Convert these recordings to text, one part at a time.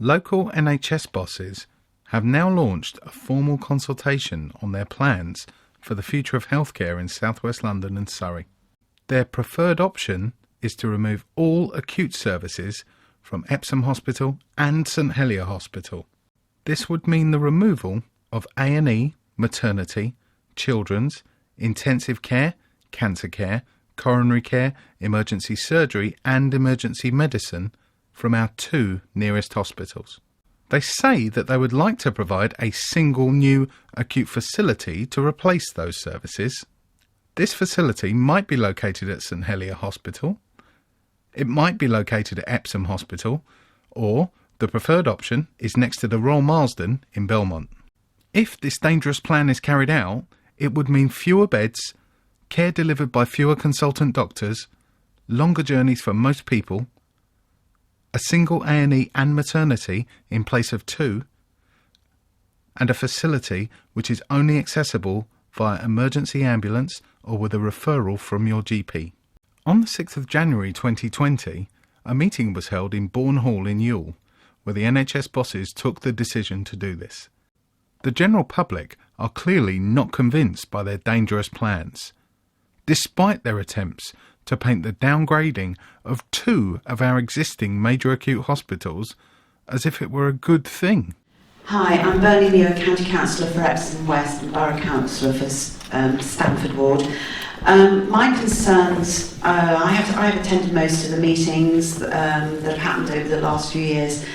Local NHS bosses have now launched a formal consultation on their plans for the future of healthcare in South West London and Surrey. Their preferred option is to remove all acute services from Epsom Hospital and St Helier Hospital. This would mean the removal of A&E, maternity, children's, intensive care, cancer care, coronary care, emergency surgery and emergency medicine from our 2 nearest hospitals. They say that they would like to provide a single new acute facility to replace those services. This facility might be located at St Helier Hospital, it might be located at Epsom Hospital, or the preferred option is next to the Royal Marsden in Belmont. If this dangerous plan is carried out, it would mean fewer beds, care delivered by fewer consultant doctors, longer journeys for most people, a single A&E and maternity in place of 2, and a facility which is only accessible via emergency ambulance or with a referral from your GP. On the 6th of January 2020, a meeting was held in Bourne Hall in Ewell, where the NHS bosses took the decision to do this. The general public are clearly not convinced by their dangerous plans, despite their attempts to paint the downgrading of 2 of our existing major acute hospitals as if it were a good thing. Hi, I'm Bernie Leo, County Councillor for Epsom West and Borough Councillor for Stamford Ward. My concerns, I have attended most of the meetings that have happened over the last few years,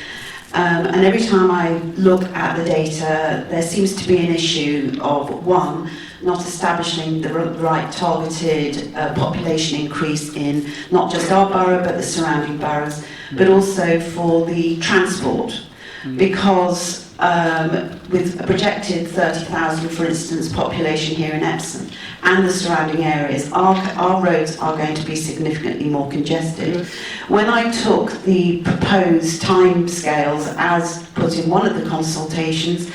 and every time I look at the data, there seems to be an issue of, 1, not establishing the right targeted population increase in not just our borough but the surrounding boroughs, but also for the transport, because with a projected 30,000, for instance, population here in Epsom and the surrounding areas, our roads are going to be significantly more congested. When I took the proposed timescales as put in one of the consultations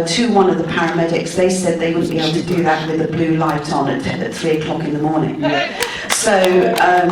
to one of the paramedics, they said they wouldn't be able to do that with a blue light on at 3 o'clock in the morning. So, I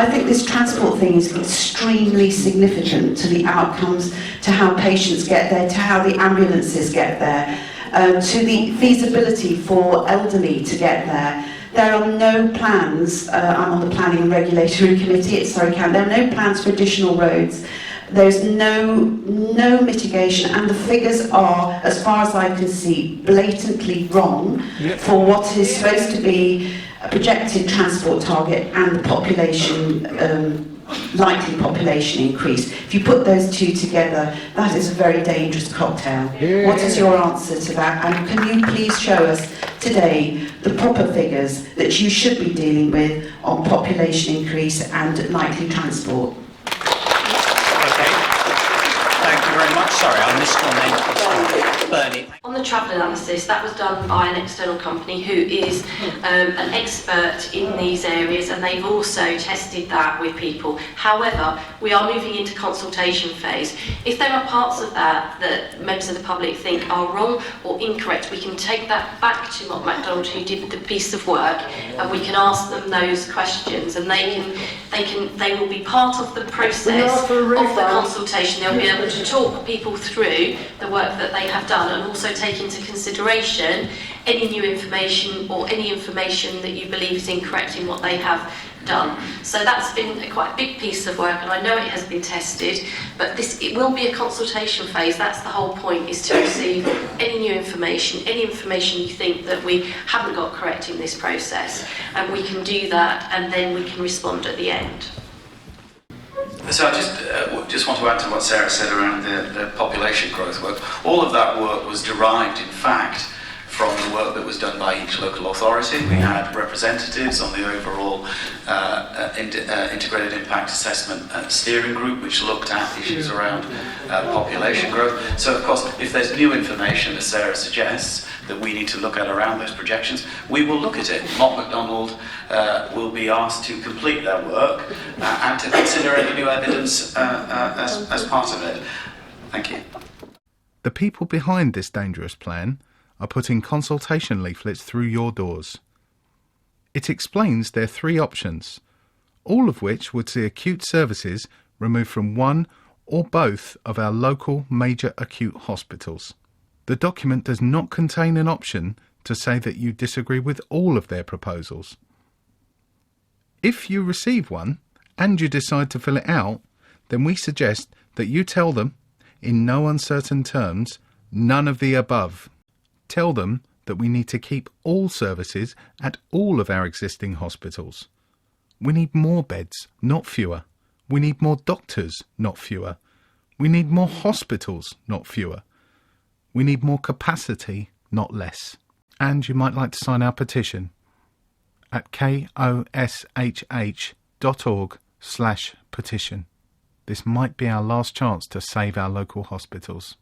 think this transport thing is extremely significant to the outcomes, to how patients get there, to how the ambulances get there, to the feasibility for elderly to get there. There are no plans, I'm on the Planning and Regulatory Committee at Surrey County, there are no plans for additional roads. There's no mitigation, and the figures are, as far as I can see, blatantly wrong for what is supposed to be a projected transport target and the population, likely population increase. If you put those 2 together, that is a very dangerous cocktail. What is your answer to that? And can you please show us today the proper figures that you should be dealing with on population increase and likely transport? Sorry, I missed your name. Bernie. On the travel analysis, that was done by an external company who is an expert in these areas, and they've also tested that with people. However, we are moving into consultation phase. If there are parts of that that members of the public think are wrong or incorrect, we can take that back to Mark MacDonald, who did the piece of work, and we can ask them those questions, and they will be part of the process of the consultation. They'll be able to talk people through the work that they have done, and also take into consideration any new information or any information that you believe is incorrect in what they have done. So that's been quite a big piece of work, and I know it has been tested, but it will be a consultation phase. That's the whole point, is to receive any new information, any information you think that we haven't got correct in this process, and we can do that, and then we can respond at the end. So I just want to add to what Sarah said around the population growth work. All of that work was derived, in fact, from the work that was done by each local authority. We had representatives on the overall integrated impact assessment steering group, which looked at issues around population growth. So of course, if there's new information, as Sarah suggests, that we need to look at around those projections, we will look at it. Mark MacDonald will be asked to complete their work and to consider any new evidence as part of it. Thank you. The people behind this dangerous plan are putting consultation leaflets through your doors. It explains their 3 options, all of which would see acute services removed from 1 or both of our local major acute hospitals. The document does not contain an option to say that you disagree with all of their proposals. If you receive one and you decide to fill it out, then we suggest that you tell them, in no uncertain terms, none of the above. Tell them that we need to keep all services at all of our existing hospitals. We need more beds, not fewer. We need more doctors, not fewer. We need more hospitals, not fewer. We need more capacity, not less. And you might like to sign our petition at koshh.org/petition. This might be our last chance to save our local hospitals.